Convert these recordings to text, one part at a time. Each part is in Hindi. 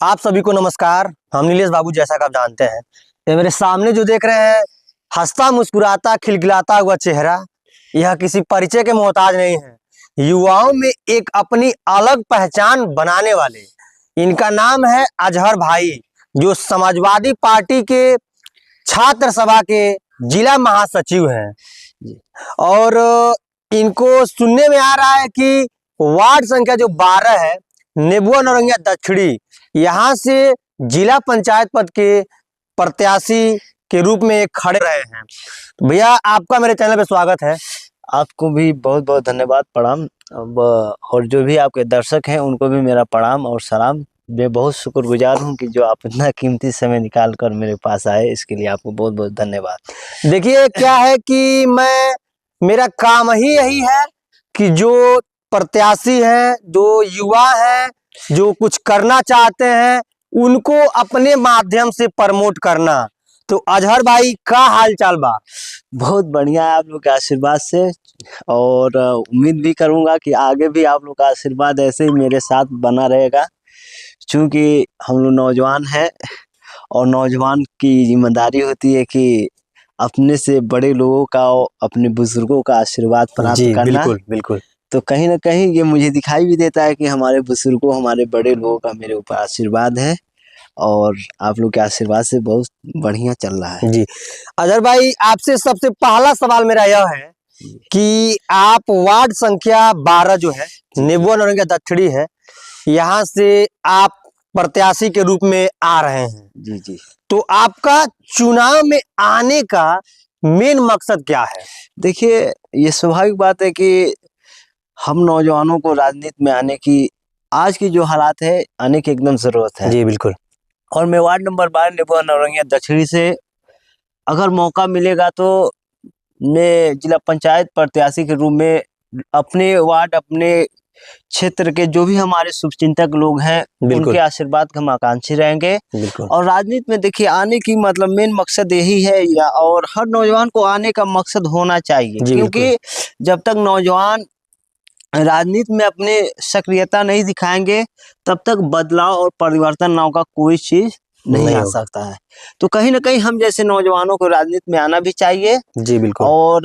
आप सभी को नमस्कार। हम नीलेश बाबू, जैसा कि आप जानते हैं, ये मेरे सामने जो देख रहे हैं, हंसता मुस्कुराता खिलखिलाता हुआ चेहरा, यह किसी परिचय के मोहताज नहीं है। युवाओं में एक अपनी अलग पहचान बनाने वाले, इनका नाम है अजहर भाई, जो समाजवादी पार्टी के छात्र सभा के जिला महासचिव हैं। और इनको सुनने में आ रहा है कि वार्ड संख्या जो 12 है, नेबुआ नौरंगिया दक्षिणी, यहाँ से जिला पंचायत पद के प्रत्याशी के रूप में खड़े रहे हैं। तो भैया, आपका मेरे चैनल पे स्वागत है। आपको भी बहुत बहुत धन्यवाद, प्रणाम। और जो भी आपके दर्शक हैं उनको भी मेरा प्रणाम और सलाम। मैं बहुत शुक्रगुजार हूं कि जो आप इतना कीमती समय निकाल कर मेरे पास आए, इसके लिए आपको बहुत बहुत धन्यवाद। देखिए, क्या है कि मेरा काम ही यही है कि जो प्रत्याशी हैं, जो युवा हैं, जो कुछ करना चाहते हैं, उनको अपने माध्यम से प्रमोट करना। तो अजहर भाई, का हाल चाल बा? बहुत बढ़िया है आप लोग के आशीर्वाद से, और उम्मीद भी करूंगा कि आगे भी आप लोग का आशीर्वाद ऐसे ही मेरे साथ बना रहेगा, क्योंकि हम लोग नौजवान हैं और नौजवान की जिम्मेदारी होती है कि अपने से बड़े लोगों का और अपने बुजुर्गों का आशीर्वाद प्राप्त करना। बिल्कुल बिल्कुल। तो कहीं ना कहीं ये मुझे दिखाई भी देता है कि हमारे बुजुर्गों, हमारे बड़े लोगों का मेरे ऊपर आशीर्वाद है, और आप लोग के आशीर्वाद से बहुत बढ़िया चल रहा है। जी अजहर भाई, आपसे सबसे पहला सवाल मेरा यह है कि आप वार्ड संख्या 12 जो है, नेबुआ नौरंगिया दक्षिणी है, यहाँ से आप प्रत्याशी के रूप में आ रहे हैं। जी जी। तो आपका चुनाव में आने का मेन मकसद क्या है? देखिए, ये स्वाभाविक बात है कि हम नौजवानों को राजनीति में आने की, आज की जो हालात है, आने की एकदम जरूरत है। जी बिल्कुल। और मैं वार्ड नंबर 12 नेबुआ नौरंगिया दक्षिणी से अगर मौका मिलेगा तो मैं जिला पंचायत प्रत्याशी के रूप में अपने वार्ड, अपने क्षेत्र के जो भी हमारे शुभचिंतक लोग हैं, उनके आशीर्वाद के हम आकांक्षी रहेंगे। और राजनीति में देखिए, आने की मतलब मेन मकसद यही है, और हर नौजवान को आने का मकसद होना चाहिए, क्योंकि जब तक नौजवान राजनीति में अपने सक्रियता नहीं दिखाएंगे, तब तक बदलाव और परिवर्तन नाम का कोई चीज नहीं आ सकता है। तो कहीं ना कहीं हम जैसे नौजवानों को राजनीति में आना भी चाहिए। जी बिल्कुल। और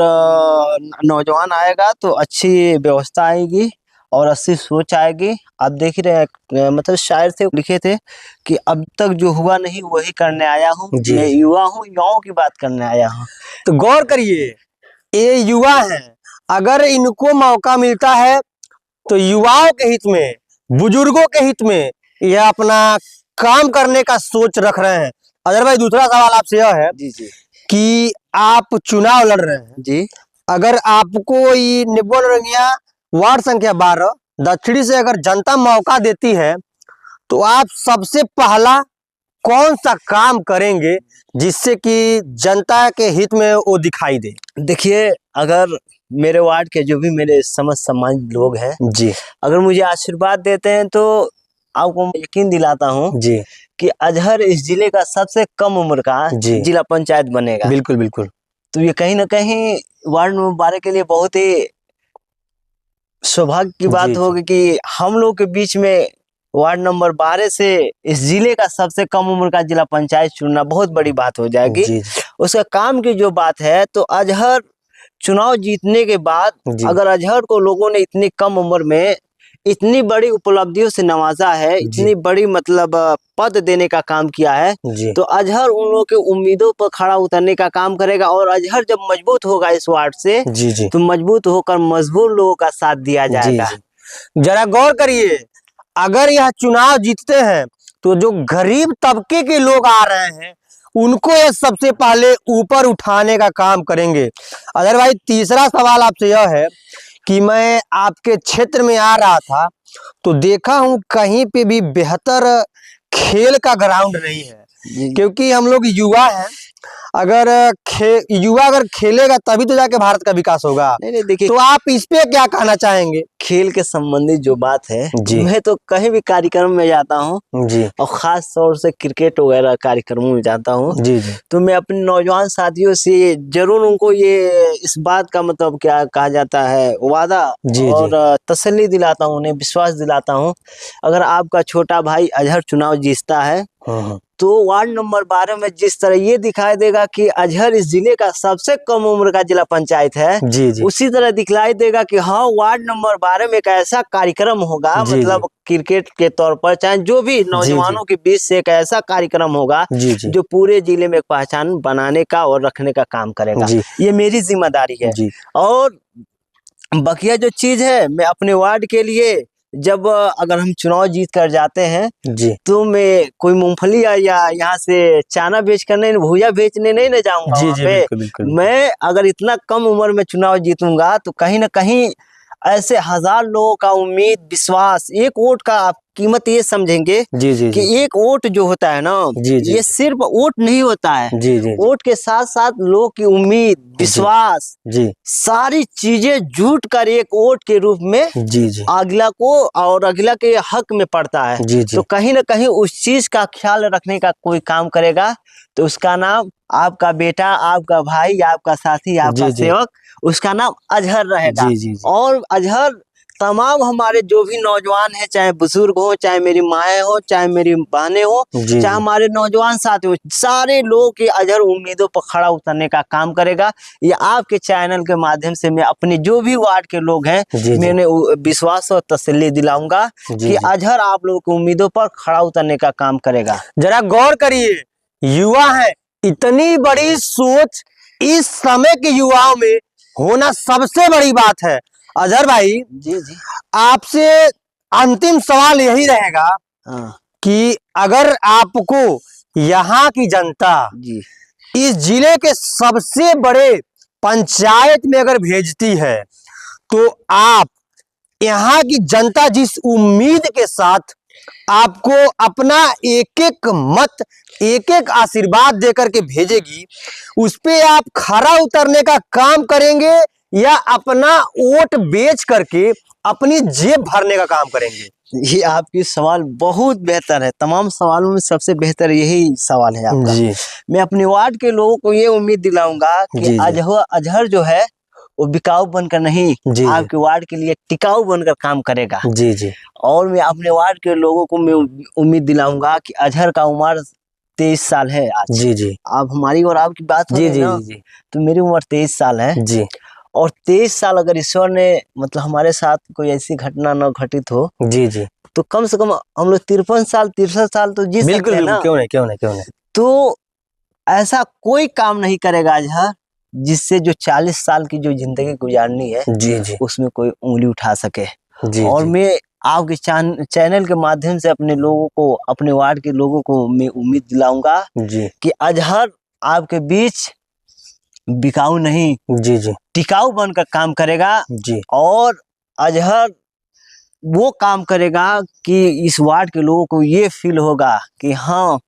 नौजवान आएगा तो अच्छी व्यवस्था आएगी और अच्छी सोच आएगी। आप देख ही रहे हैं, मतलब शायर थे, लिखे थे कि अब तक जो हुआ नहीं वही करने आया हूँ, मैं युवा हूँ, युवाओं की बात करने आया हूँ। तो गौर करिए, ये युवा हैं, अगर इनको मौका मिलता है तो युवाओं के हित में, बुजुर्गों के हित में यह अपना काम करने का सोच रख रहे हैं। अजहर भाई, दूसरा सवाल आपसे यह है कि आप चुनाव लड़ रहे हैं जी। अगर आपको ये नेबुआ नौरंगिया वार्ड संख्या 12 दक्षिणी से अगर जनता मौका देती है, तो आप सबसे पहला कौन सा काम करेंगे जिससे कि जनता के हित में वो दिखाई दे? देखिए, अगर मेरे वार्ड के जो भी मेरे समझ सम्मानित लोग हैं जी, अगर मुझे आशीर्वाद देते हैं, तो आपको यकीन दिलाता हूँ जी कि अजहर इस जिले का सबसे कम उम्र का जिला पंचायत बनेगा। बिल्कुल बिल्कुल। तो ये कहीं ना कहीं वार्ड नंबर 12 के लिए बहुत ही सौभाग्य की बात होगी कि हम लोग के बीच में वार्ड नंबर 12 से इस जिले का सबसे कम उम्र का जिला पंचायत चुनना बहुत बड़ी बात हो जाएगी। उसका काम की जो बात है, तो अजहर चुनाव जीतने के बाद अगर अजहर को लोगों ने इतनी कम उम्र में इतनी बड़ी उपलब्धियों से नवाजा है, इतनी बड़ी मतलब पद देने का काम किया है, तो अजहर उन लोगों के उम्मीदों पर खड़ा उतरने का काम करेगा। और अजहर जब मजबूत होगा इस वार्ड से, तो मजबूत होकर मजबूर लोगों का साथ दिया जाएगा। जरा गौर करिए, अगर यह चुनाव जीतते हैं तो जो गरीब तबके के लोग आ रहे हैं, उनको ये सबसे पहले ऊपर उठाने का काम करेंगे। अजहर भाई, तीसरा सवाल आपसे यह है कि मैं आपके क्षेत्र में आ रहा था तो देखा हूं कहीं पे भी बेहतर खेल का ग्राउंड नहीं है, क्योंकि हम लोग युवा हैं, अगर युवा अगर खेलेगा तभी तो जाके भारत का विकास होगा। नहीं देखिए, तो आप इस पे क्या कहना चाहेंगे? खेल के संबंधित जो बात है जी। मैं तो कहीं भी कार्यक्रम में जाता हूँ जी और खास तौर से क्रिकेट वगैरह कार्यक्रमों में जाता हूँ, जी जी तो मैं अपने नौजवान साथियों से जरूर उनको ये इस बात का मतलब क्या कहा जाता है वादा जी और तसल्ली दिलाता हूँ, उन्हें विश्वास दिलाता हूँ। अगर आपका छोटा भाई अजहर चुनाव जीतता है तो वार्ड नंबर 12 में जिस तरह ये दिखाई देगा कि अजहर इस जिले का सबसे कम उम्र का जिला पंचायत है, जी जी उसी तरह दिखलाई देगा कि हाँ वार्ड नंबर 12 में एक ऐसा कार्यक्रम होगा, जी, मतलब क्रिकेट के तौर पर चाहे जो भी नौजवानों के बीच से एक ऐसा कार्यक्रम होगा जी जी जो पूरे जिले में एक पहचान बनाने का और रखने का काम करेगा। जी ये मेरी जिम्मेदारी है। जी और बकिया जो चीज है, मैं अपने वार्ड के लिए जब अगर हम चुनाव जीत कर जाते हैं जी तो मैं कोई मूंगफली या यहाँ से चाना बेच कर नहीं, भुजिया बेचने नहीं ना जाऊंगा जी वहाँ जी पे। बिल्कुल बिल्कुल मैं अगर इतना कम उम्र में चुनाव जीतूंगा तो कहीं ना कहीं ऐसे हजार लोगों का उम्मीद विश्वास, एक वोट का आप कीमत ये समझेंगे जी जी कि जी एक वोट जो होता है ना, जी जी ये सिर्फ वोट नहीं होता है, जी जी वोट के साथ साथ लोग की उम्मीद विश्वास जी सारी चीजें जुट कर एक वोट के रूप में जी जी अगला को और अगला के हक में पड़ता है। जी जी तो कहीं ना कहीं उस चीज का ख्याल रखने का कोई काम करेगा तो उसका नाम आपका बेटा, आपका भाई, आपका साथी, आपका जी जी सेवक, उसका नाम अजहर रहेगा। जी जी जी और अजहर तमाम हमारे जो भी नौजवान हैं, चाहे बुजुर्ग हो, चाहे मेरी माएँ हो, चाहे मेरी बहनें हो, जी चाहे हमारे नौजवान साथी हो, सारे लोगों के अजहर उम्मीदों पर खड़ा उतरने का काम करेगा। ये आपके चैनल के माध्यम से मैं अपने जो भी वार्ड के लोग हैं जी जी मैंने विश्वास और तसल्ली दिलाऊंगा जी कि जी अजहर आप लोगों की उम्मीदों पर खड़ा उतरने का काम करेगा। जरा गौर करिए, युवा है, इतनी बड़ी सोच इस समय के युवाओं में होना सबसे बड़ी बात है। अजहर भाई, जी जी आपसे अंतिम सवाल यही रहेगा हाँ कि अगर आपको यहाँ की जनता जी इस जिले के सबसे बड़े पंचायत में अगर भेजती है तो आप यहाँ की जनता जिस उम्मीद के साथ आपको अपना एक एक मत, एक एक आशीर्वाद देकर के भेजेगी, उस पे आप खरा उतरने का काम करेंगे या अपना वोट बेच करके अपनी जेब भरने का काम करेंगे? ये आपकी सवाल बहुत बेहतर है, तमाम सवालों में सबसे बेहतर यही सवाल है आपका। जी मैं अपने वार्ड के लोगों को ये उम्मीद दिलाऊंगा कि जी जी अजहर जो है वो बिकाऊ बनकर नहीं, जी आपके वार्ड के लिए टिकाऊ बनकर काम करेगा। जी जी और मैं अपने वार्ड के लोगों को मैं उम्मीद दिलाऊंगा कि अजहर का उम्र 23 साल है आज। जी जी अब हमारी और आपकी बात हो जी रही जी है ना, जी तो मेरी उम्र 23 साल है। जी और 23 साल अगर ईश्वर ने मतलब हमारे साथ कोई ऐसी घटना न घटित हो जी जी तो कम से कम हम लोग 63 साल तो जी सकते बिल्कुल हैं बिल्कुल, ना। क्यों नहीं क्यों नहीं क्यों नहीं। तो ऐसा कोई काम नहीं करेगा अजहर जिससे जो 40 साल की जो जिंदगी गुजारनी है जी जी उसमें कोई उंगली उठा सके। जी और जी मैं आपके चैनल के माध्यम से अपने लोगों को, अपने वार्ड के लोगों को मैं उम्मीद दिलाऊंगा जी कि अजहर आपके बीच बिकाऊ नहीं जी जी टिकाऊ बनकर काम करेगा। जी और अजहर वो काम करेगा कि इस वार्ड के लोगों को ये फील होगा कि हाँ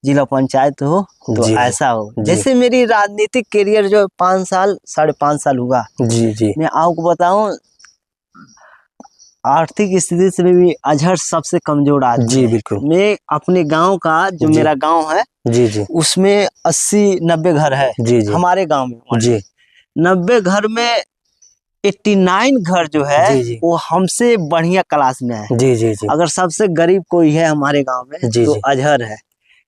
जिला पंचायत हो तो जी ऐसा हो। जी जैसे मेरी राजनीतिक करियर जो 5 साल 5.5 साल हुआ, जी जी मैं आपको बताऊं आर्थिक स्थिति से भी अजहर सबसे कमजोर आदमी जी है। बिल्कुल मैं अपने गांव का जो जी मेरा गांव है जी जी उसमें 80-90 घर है जी जी हमारे गांव में। जी 90 घर में 89 घर जो है जी जी वो हमसे बढ़िया क्लास में है। जी जी जी अगर सबसे गरीब कोई है हमारे गांव में जी तो जी अजहर है,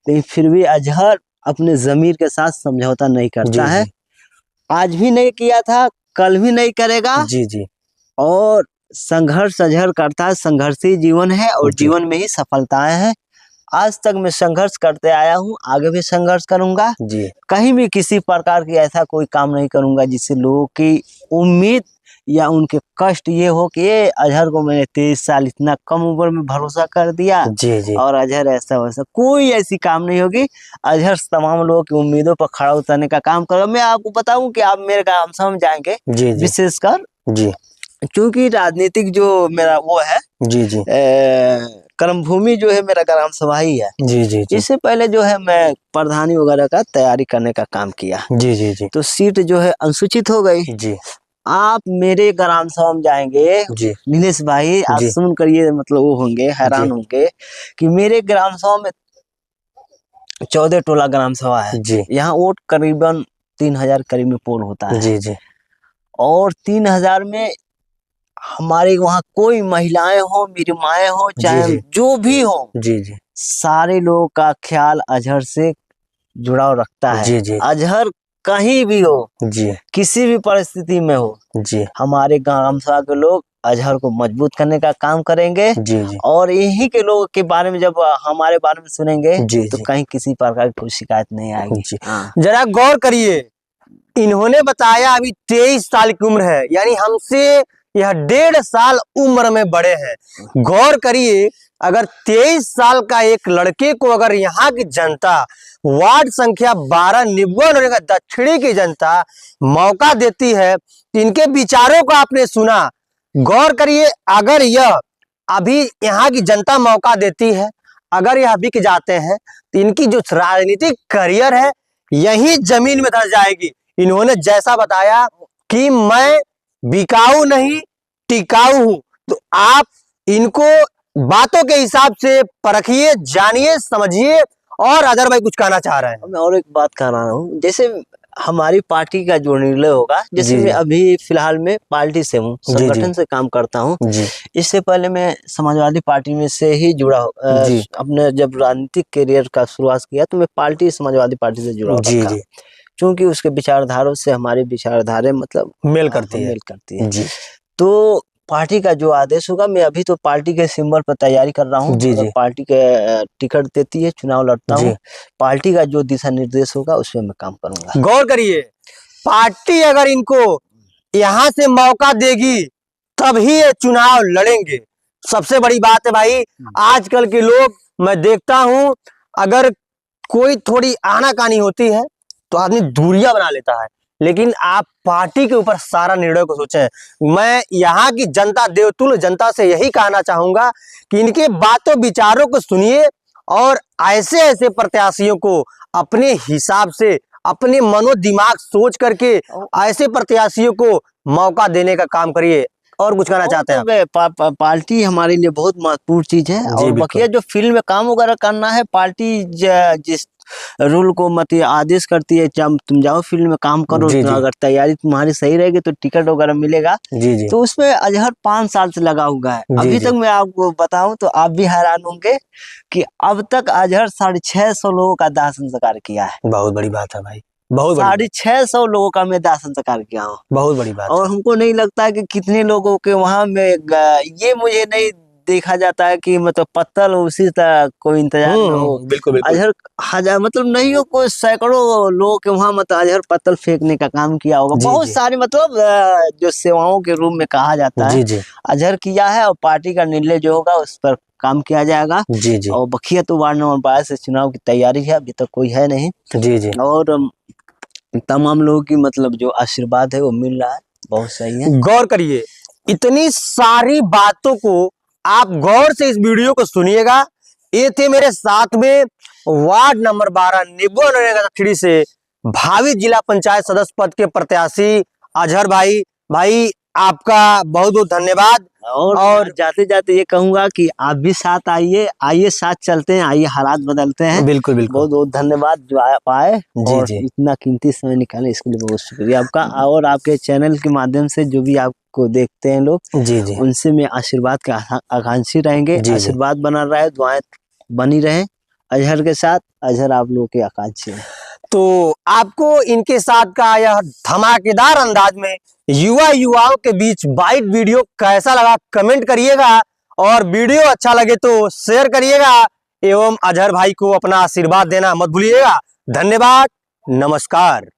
लेकिन फिर भी अजहर अपने जमीर के साथ समझौता नहीं करता जी है। जी आज भी नहीं किया था, कल भी नहीं करेगा। जी जी और संघर्ष अजहर करता है, संघर्षी जीवन है और जी जीवन में ही सफलताएं हैं। आज तक मैं संघर्ष करते आया हूँ, आगे भी संघर्ष करूंगा। जी कहीं भी किसी प्रकार की ऐसा कोई काम नहीं करूंगा जिससे लोगों की उम्मीद या उनके कष्ट ये हो कि ये अजहर को मैंने 23 साल इतना कम उम्र में भरोसा कर दिया जी जी और अजहर ऐसा वैसा, कोई ऐसी काम नहीं होगी। अजहर तमाम लोगों की उम्मीदों पर खड़ा उतरने का काम करेगा। मैं आपको बताऊं कि आप मेरे काम समझ जाएंगे। जी जी विशेषकर जी क्योंकि राजनीतिक जो मेरा वो है जी जी कर्मभूमि जो है मेरा ग्राम सभा ही है। जी जी जी इससे पहले जो है मैं प्रधानी वगैरह का तैयारी करने का काम किया, जी जी जी तो सीट जो है अनुसूचित हो गई। जी आप मेरे ग्राम सभा में जाएंगे जी नीलेश भाई, आप जी सुन कर ये मतलब वो होंगे, हैरान जी होंगे कि मेरे ग्राम सभा में 14 टोला ग्राम सभा है। जी यहाँ वोट करीबन 3000 करीब में पोल होता है, जी जी और 3000 में हमारे वहाँ कोई महिलाएं हो, मेरी माएँ हो, जी चाहे जी जो भी हो, जी जी सारे लोगों का ख्याल अजहर से जुड़ाव रखता है। जी जी अजहर कहीं भी हो, जी किसी भी परिस्थिति में हो, जी हमारे ग्राम सभा के लोग अजहर को मजबूत करने का काम करेंगे। जी जी और यही के लोगों के बारे में जब हमारे बारे में सुनेंगे जी तो जी कहीं किसी प्रकार की कोई शिकायत नहीं आएगी। जी। हाँ। जरा गौर करिए, इन्होंने बताया अभी 23 साल की उम्र है, यानी हमसे यह 1.5 साल उम्र में बड़े हैं। गौर करिए, अगर 23 साल का एक लड़के को अगर यहाँ की जनता वार्ड संख्या 12 निबुआ का दक्षिणी की जनता मौका देती है, तो इनके विचारों को आपने सुना। गौर करिए, अगर यह अभी यहाँ की जनता मौका देती है, अगर यह बिक जाते हैं, तो इनकी जो राजनीतिक करियर है यही जमीन में धस जाएगी। इन्होंने जैसा बताया कि मैं बिकाऊ नहीं टिकाऊ हूं, तो आप इनको बातों के हिसाब से परखिए, जानिए, समझिए। और अजहर भाई कुछ कहना चाह रहे हैं? मैं और एक बात कह रहा हूँ, जैसे हमारी पार्टी का जो निर्णय होगा, जैसे जी, मैं जी। अभी फिलहाल में पार्टी से हूँ, जी, जी। संगठन से काम करता हूँ। जी इससे पहले मैं समाजवादी पार्टी में से ही जुड़ा जी अपने जब राजनीतिक करियर का शुरुआत किया तो मैं समाजवादी पार्टी से जुड़ा जी रखा, जी क्योंकि उसके विचारधारों से हमारी विचारधारा मतलब मेल करती है। मेल करती है। जी तो पार्टी का जो आदेश होगा, मैं अभी तो पार्टी के सिंबल पर तैयारी कर रहा हूँ। जी, अगर जी। पार्टी के टिकट देती है, चुनाव लड़ता जी। हूँ, पार्टी का जो दिशा निर्देश होगा उसमें मैं काम करूंगा। गौर करिए, पार्टी अगर इनको यहाँ से मौका देगी तभी ये चुनाव लड़ेंगे। सबसे बड़ी बात है भाई, आजकल के लोग मैं देखता हूं, अगर कोई थोड़ी आनाकानी होती है तो आदमी दूरियां बना लेता है, लेकिन आप पार्टी के ऊपर सारा निर्णय को सोचें। मैं यहाँ की जनता, देवतुल्य जनता से यही कहना चाहूंगा कि इनके बातों विचारों को सुनिए और ऐसे ऐसे प्रत्याशियों को अपने हिसाब से, अपने मनो दिमाग सोच करके ऐसे प्रत्याशियों को मौका देने का काम करिए। और कुछ कहना चाहते हैं आप? पार्टी हमारे लिए बहुत महत्वपूर्ण चीज है। जी, और बिल्कुल। बकिया जो फील्ड में काम वगैरह करना है, पार्टी जिस रूल को मत आदेश करती है, जब तुम जाओ फील्ड में काम करो, जी, तो जी। अगर तैयारी तुम्हारी सही रहेगी तो टिकट वगैरह मिलेगा। जी जी तो उसमें अजहर 5 साल से लगा हुआ है। जी, अभी जी। तक मैं आपको बताऊं तो आप भी हैरान होंगे कि अब तक अजहर 650 लोगों का दाह संस्कार किया है। बहुत बड़ी बात है भाई, बहुत बड़ी 650 लोगों का मैं दाह संस्कार किया हूँ। बहुत बड़ी बात और हमको नहीं लगता है कि कितने लोगों के वहां में ये मुझे नहीं देखा जाता है कि मतलब पत्तल उसी तरह कोई इंतजार न हो। बिल्कुल बिल्कुल। अजहर हजार मतलब नहीं हो, कोई सैकड़ों लोगों के वहां मतलब अजहर पत्तल फेंकने का काम किया होगा। जी, बहुत जी। सारे मतलब जो सेवाओं के रूप में कहा जाता है, जी जी अजहर किया है। और पार्टी का निर्णय जो होगा उस पर काम किया जाएगा। जी जी और बखिया तो वार्ड नंबर 22 से चुनाव की तैयारी है, अभी तक कोई है नहीं। जी जी और तमाम लोगों की मतलब जो आशीर्वाद है वो मिल रहा है, बहुत सही है। गौर करिए, इतनी सारी बातों को आप गौर से इस वीडियो को सुनिएगा। ये थे मेरे साथ में वार्ड नंबर 12 निबुआ दक्षिणी से भावी जिला पंचायत सदस्य पद के प्रत्याशी अजहर भाई। भाई आपका बहुत बहुत धन्यवाद। और जाते जाते ये कहूंगा कि आप भी साथ आइए, आइए साथ चलते हैं, आइए हालात बदलते हैं। बिल्कुल बिल्कुल। बहुत बहुत धन्यवाद जो आप आए जी, और जी। इतना कीमती समय निकाले, इसके लिए बहुत शुक्रिया आपका। और आपके चैनल के माध्यम से जो भी आपको देखते हैं लोग, जी जी उनसे मैं आशीर्वाद के आकांक्षी रहेंगे। जी, जी। आशीर्वाद बना रहे, दुआएं बनी रहे अजहर के साथ। अजहर आप लोगों के आकांक्षी है। तो आपको इनके साथ का यह धमाकेदार अंदाज में युवाओं के बीच बाइट वीडियो कैसा लगा कमेंट करिएगा, और वीडियो अच्छा लगे तो शेयर करिएगा, एवं अजहर भाई को अपना आशीर्वाद देना मत भूलिएगा। धन्यवाद, नमस्कार।